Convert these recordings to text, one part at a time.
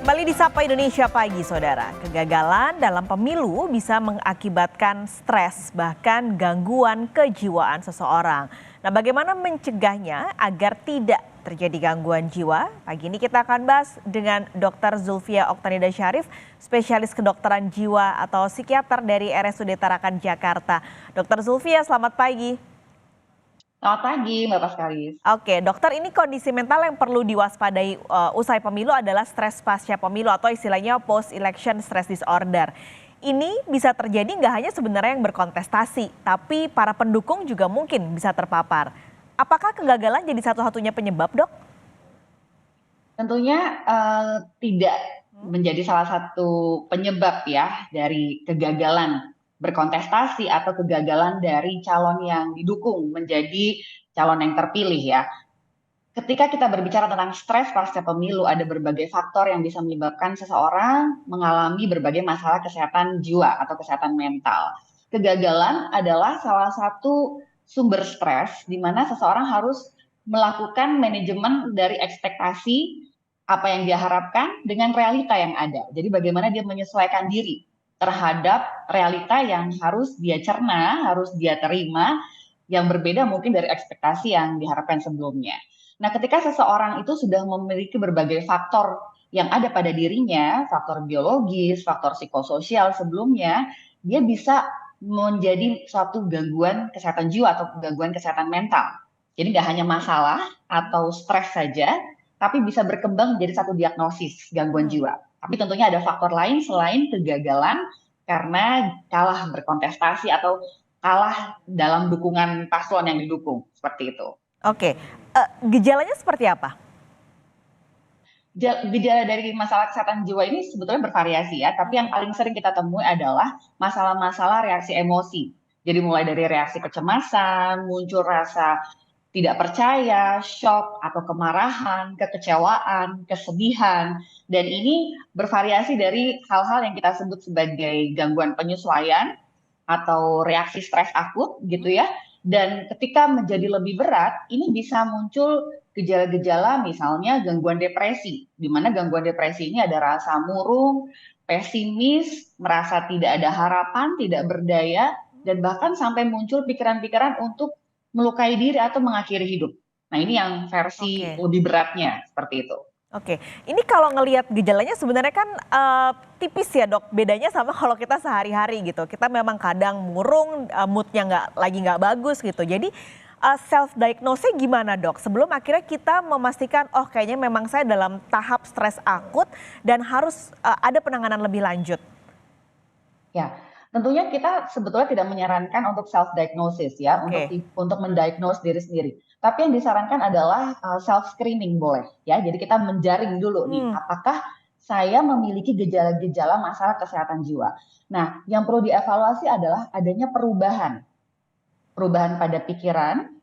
Kembali di Sapa Indonesia Pagi, Saudara. Kegagalan dalam pemilu bisa mengakibatkan stres, bahkan gangguan kejiwaan seseorang. Nah, bagaimana mencegahnya agar tidak terjadi gangguan jiwa? Pagi ini kita akan bahas dengan Dr. Zulfia Oktanida Syarif, spesialis kedokteran jiwa atau psikiater dari RSUD Tarakan, Jakarta. Dr. Zulfia, selamat pagi. Selamat pagi, Mbak Paskaris. Oke, dokter, ini kondisi mental yang perlu diwaspadai usai pemilu adalah stres pasca pemilu atau istilahnya post-election stress disorder. Ini bisa terjadi nggak hanya sebenarnya yang berkontestasi, tapi para pendukung juga mungkin bisa terpapar. Apakah kegagalan jadi satu-satunya penyebab, Dok? Tentunya tidak menjadi salah satu penyebab ya dari kegagalan berkontestasi atau kegagalan dari calon yang didukung menjadi calon yang terpilih ya. Ketika kita berbicara tentang stres pasca pemilu, ada berbagai faktor yang bisa menyebabkan seseorang mengalami berbagai masalah kesehatan jiwa atau kesehatan mental. Kegagalan adalah salah satu sumber stres di mana seseorang harus melakukan manajemen dari ekspektasi apa yang dia harapkan dengan realita yang ada. Jadi bagaimana dia menyesuaikan diri terhadap realita yang harus dia cerna, harus dia terima, yang berbeda mungkin dari ekspektasi yang diharapkan sebelumnya. Nah, ketika seseorang itu sudah memiliki berbagai faktor yang ada pada dirinya, faktor biologis, faktor psikososial sebelumnya, dia bisa menjadi suatu gangguan kesehatan jiwa atau gangguan kesehatan mental. Jadi nggak hanya masalah atau stres saja, tapi bisa berkembang menjadi satu diagnosis gangguan jiwa. Tapi tentunya ada faktor lain selain kegagalan karena kalah berkontestasi atau kalah dalam dukungan paslon yang didukung, seperti itu. Oke, gejalanya seperti apa? Gejala dari masalah kesehatan jiwa ini sebetulnya bervariasi ya, tapi yang paling sering kita temui adalah masalah-masalah reaksi emosi. Jadi mulai dari reaksi kecemasan, muncul rasa tidak percaya, shock atau kemarahan, kekecewaan, kesedihan, dan ini bervariasi dari hal-hal yang kita sebut sebagai gangguan penyesuaian atau reaksi stres akut gitu ya. Dan ketika menjadi lebih berat, ini bisa muncul gejala-gejala misalnya gangguan depresi, di mana gangguan depresi ini ada rasa murung, pesimis, merasa tidak ada harapan, tidak berdaya, dan bahkan sampai muncul pikiran-pikiran untuk melukai diri atau mengakhiri hidup. Nah, ini yang versi Oke. lebih beratnya, seperti itu. Oke, ini kalau ngelihat gejalanya sebenarnya kan tipis ya, Dok. Bedanya sama kalau kita sehari-hari gitu. Kita memang kadang murung, moodnya nggak bagus gitu. Jadi self diagnosnya gimana, Dok? Sebelum akhirnya kita memastikan, oh kayaknya memang saya dalam tahap stres akut dan harus ada penanganan lebih lanjut. Ya, tentunya kita sebetulnya tidak menyarankan untuk self diagnosis ya, Oke. untuk mendiagnose diri sendiri. Tapi yang disarankan adalah self screening boleh ya. Jadi kita menjaring dulu nih, Hmm. apakah saya memiliki gejala-gejala masalah kesehatan jiwa. Nah, yang perlu dievaluasi adalah adanya perubahan. Perubahan pada pikiran,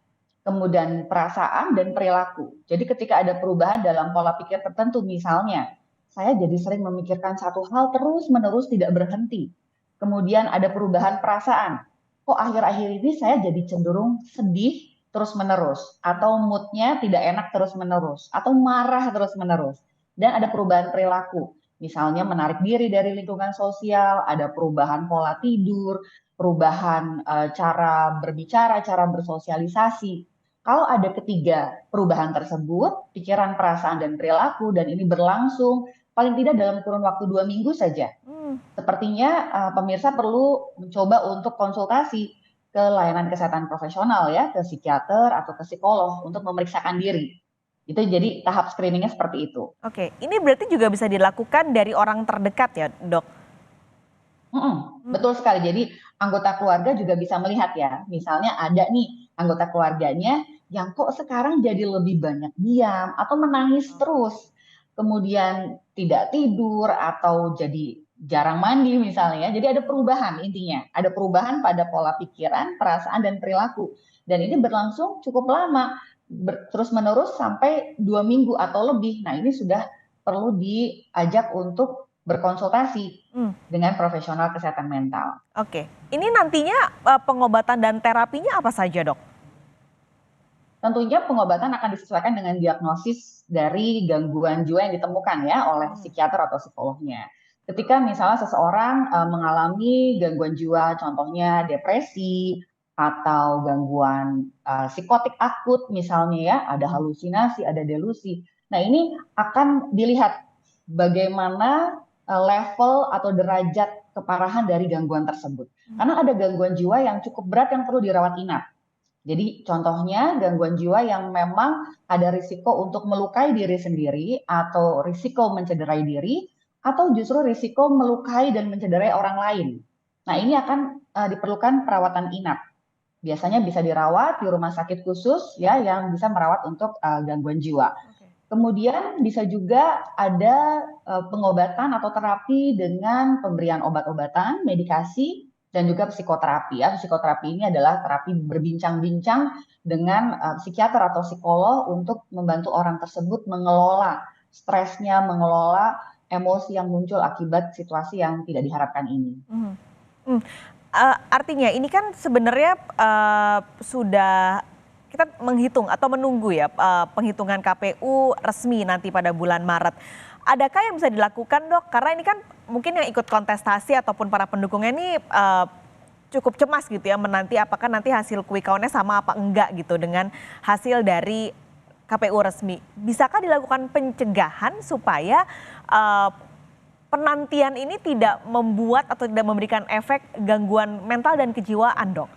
kemudian perasaan dan perilaku. Jadi ketika ada perubahan dalam pola pikir tertentu, misalnya saya jadi sering memikirkan satu hal terus-menerus tidak berhenti. Kemudian ada perubahan perasaan. Kok akhir-akhir ini saya jadi cenderung sedih terus-menerus, atau moodnya tidak enak terus-menerus, atau marah terus-menerus. Dan ada perubahan perilaku. Misalnya menarik diri dari lingkungan sosial, ada perubahan pola tidur, perubahan cara berbicara, cara bersosialisasi. Kalau ada ketiga perubahan tersebut, pikiran, perasaan, dan perilaku, dan ini berlangsung paling tidak dalam kurun waktu 2 minggu saja, Hmm. sepertinya pemirsa perlu mencoba untuk konsultasi ke layanan kesehatan profesional ya, ke psikiater atau ke psikolog untuk memeriksakan diri. Itu jadi tahap screeningnya seperti itu. Oke, ini berarti juga bisa dilakukan dari orang terdekat ya, Dok? Betul sekali. Jadi anggota keluarga juga bisa melihat ya. Misalnya ada nih anggota keluarganya yang kok sekarang jadi lebih banyak diam atau menangis terus. Kemudian tidak tidur atau jadi jarang mandi misalnya. Jadi ada perubahan intinya. Ada perubahan pada pola pikiran, perasaan, dan perilaku. Dan ini berlangsung cukup lama. Terus menerus sampai 2 minggu atau lebih. Nah, ini sudah perlu diajak untuk berkonsultasi Hmm. dengan profesional kesehatan mental. Oke, ini nantinya pengobatan dan terapinya apa saja, Dok? tentunya pengobatan akan disesuaikan dengan diagnosis dari gangguan jiwa yang ditemukan ya oleh psikiater atau psikolognya. Ketika misalnya seseorang mengalami gangguan jiwa, contohnya depresi atau gangguan psikotik akut misalnya ya, ada halusinasi, ada delusi. Nah, ini akan dilihat bagaimana level atau derajat keparahan dari gangguan tersebut. Karena ada gangguan jiwa yang cukup berat yang perlu dirawat inap. Jadi contohnya gangguan jiwa yang memang ada risiko untuk melukai diri sendiri atau risiko mencederai diri atau justru risiko melukai dan mencederai orang lain. Nah, ini akan diperlukan perawatan inap. Biasanya bisa dirawat di rumah sakit khusus ya yang bisa merawat untuk gangguan jiwa. Kemudian bisa juga ada pengobatan atau terapi dengan pemberian obat-obatan, medikasi, dan juga psikoterapi ya. Psikoterapi ini adalah terapi berbincang-bincang dengan psikiater atau psikolog untuk membantu orang tersebut mengelola stresnya, mengelola emosi yang muncul akibat situasi yang tidak diharapkan ini. Artinya ini kan sebenarnya sudah kita menghitung atau menunggu ya penghitungan KPU resmi nanti pada bulan Maret. Adakah yang bisa dilakukan, Dok? Karena ini kan mungkin yang ikut kontestasi ataupun para pendukungnya ini cukup cemas gitu ya menanti apakah nanti hasil quick count-nya sama apa enggak gitu dengan hasil dari KPU resmi. Bisakah dilakukan pencegahan supaya penantian ini tidak membuat atau tidak memberikan efek gangguan mental dan kejiwaan, Dok?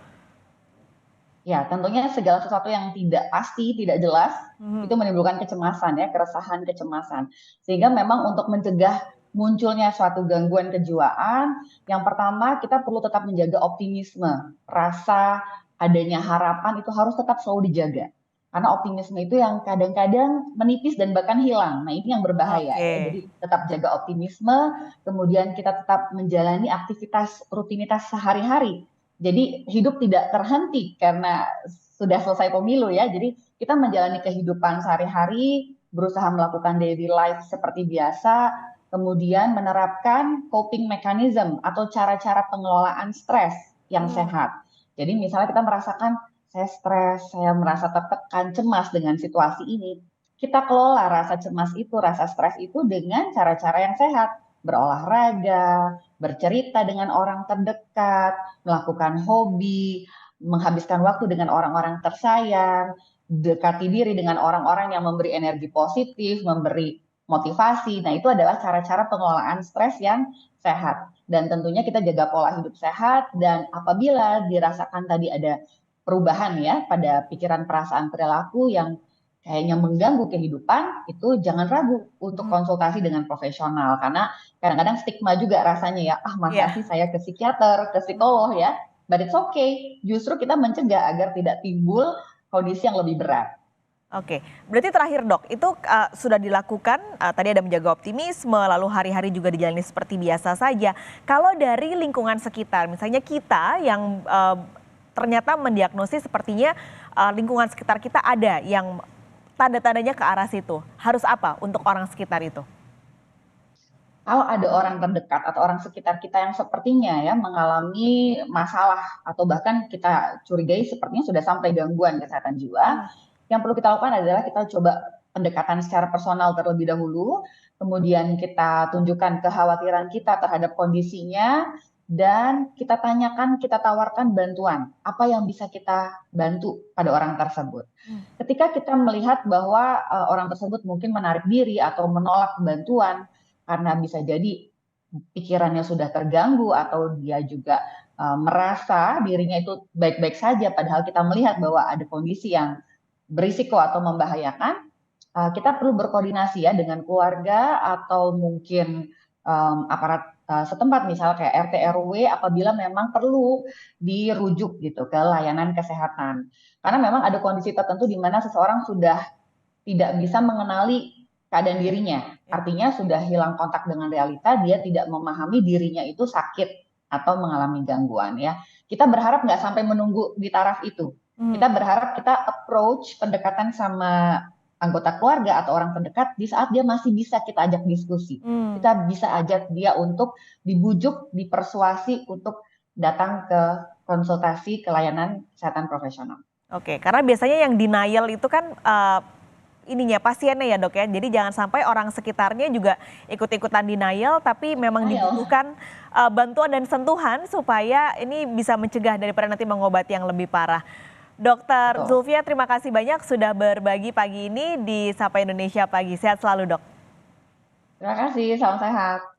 Ya, tentunya segala sesuatu yang tidak pasti, tidak jelas, itu menimbulkan kecemasan ya, keresahan, kecemasan. Sehingga memang untuk mencegah munculnya suatu gangguan kejiwaan, yang pertama kita perlu tetap menjaga optimisme. Rasa adanya harapan itu harus tetap selalu dijaga. Karena optimisme itu yang kadang-kadang menipis dan bahkan hilang. Nah, ini yang berbahaya ya. Jadi tetap jaga optimisme, kemudian kita tetap menjalani aktivitas rutinitas sehari-hari. Jadi hidup tidak terhenti karena sudah selesai pemilu ya. Jadi kita menjalani kehidupan sehari-hari, berusaha melakukan daily life seperti biasa, kemudian menerapkan coping mechanism atau cara-cara pengelolaan stres yang sehat. Jadi misalnya kita merasakan saya stres, saya merasa tertekan, cemas dengan situasi ini. Kita kelola rasa cemas itu, rasa stres itu dengan cara-cara yang sehat. Berolahraga, bercerita dengan orang terdekat, melakukan hobi, menghabiskan waktu dengan orang-orang tersayang, dekati diri dengan orang-orang yang memberi energi positif, memberi motivasi. Nah, itu adalah cara-cara pengelolaan stres yang sehat. Dan tentunya kita jaga pola hidup sehat dan apabila dirasakan tadi ada perubahan ya pada pikiran, perasaan, perilaku yang kayaknya mengganggu kehidupan, itu jangan ragu untuk konsultasi dengan profesional karena kadang-kadang stigma juga rasanya ya, masa sih saya ke psikiater, ke psikolog ya, but it's okay. Justru kita mencegah agar tidak timbul kondisi yang lebih berat. Oke, berarti terakhir, Dok, itu sudah dilakukan, tadi ada menjaga optimisme, lalu hari-hari juga dijalani seperti biasa saja. Kalau dari lingkungan sekitar, misalnya kita yang ternyata mendiagnosis sepertinya lingkungan sekitar kita ada yang tanda-tandanya ke arah situ, harus apa untuk orang sekitar itu? Kalau ada orang terdekat atau orang sekitar kita yang sepertinya ya mengalami masalah atau bahkan kita curigai sepertinya sudah sampai gangguan kesehatan jiwa, yang perlu kita lakukan adalah kita coba pendekatan secara personal terlebih dahulu, kemudian kita tunjukkan kekhawatiran kita terhadap kondisinya, dan kita tanyakan, kita tawarkan bantuan, apa yang bisa kita bantu pada orang tersebut. Ketika kita melihat bahwa orang tersebut mungkin menarik diri atau menolak bantuan, karena bisa jadi pikirannya sudah terganggu atau dia juga merasa dirinya itu baik-baik saja padahal kita melihat bahwa ada kondisi yang berisiko atau membahayakan, kita perlu berkoordinasi ya dengan keluarga atau mungkin aparat setempat misalnya kayak RT RW apabila memang perlu dirujuk gitu ke layanan kesehatan. Karena memang ada kondisi tertentu di mana seseorang sudah tidak bisa mengenali keadaan dirinya. Artinya sudah hilang kontak dengan realita, dia tidak memahami dirinya itu sakit atau mengalami gangguan ya. Kita berharap nggak sampai menunggu di taraf itu. Kita berharap kita approach pendekatan sama anggota keluarga atau orang terdekat di saat dia masih bisa kita ajak diskusi. Kita bisa ajak dia untuk dibujuk, dipersuasi untuk datang ke konsultasi ke layanan kesehatan profesional. Oke, karena biasanya yang denial itu kan pasiennya ya dok ya. Jadi jangan sampai orang sekitarnya juga ikut-ikutan denial, tapi memang Denial. dibutuhkan bantuan dan sentuhan supaya ini bisa mencegah daripada nanti mengobati yang lebih parah. Dokter Betul. Zulfia, terima kasih banyak sudah berbagi pagi ini di Sapa Indonesia Pagi. Sehat selalu dok. Terima kasih, salam sehat.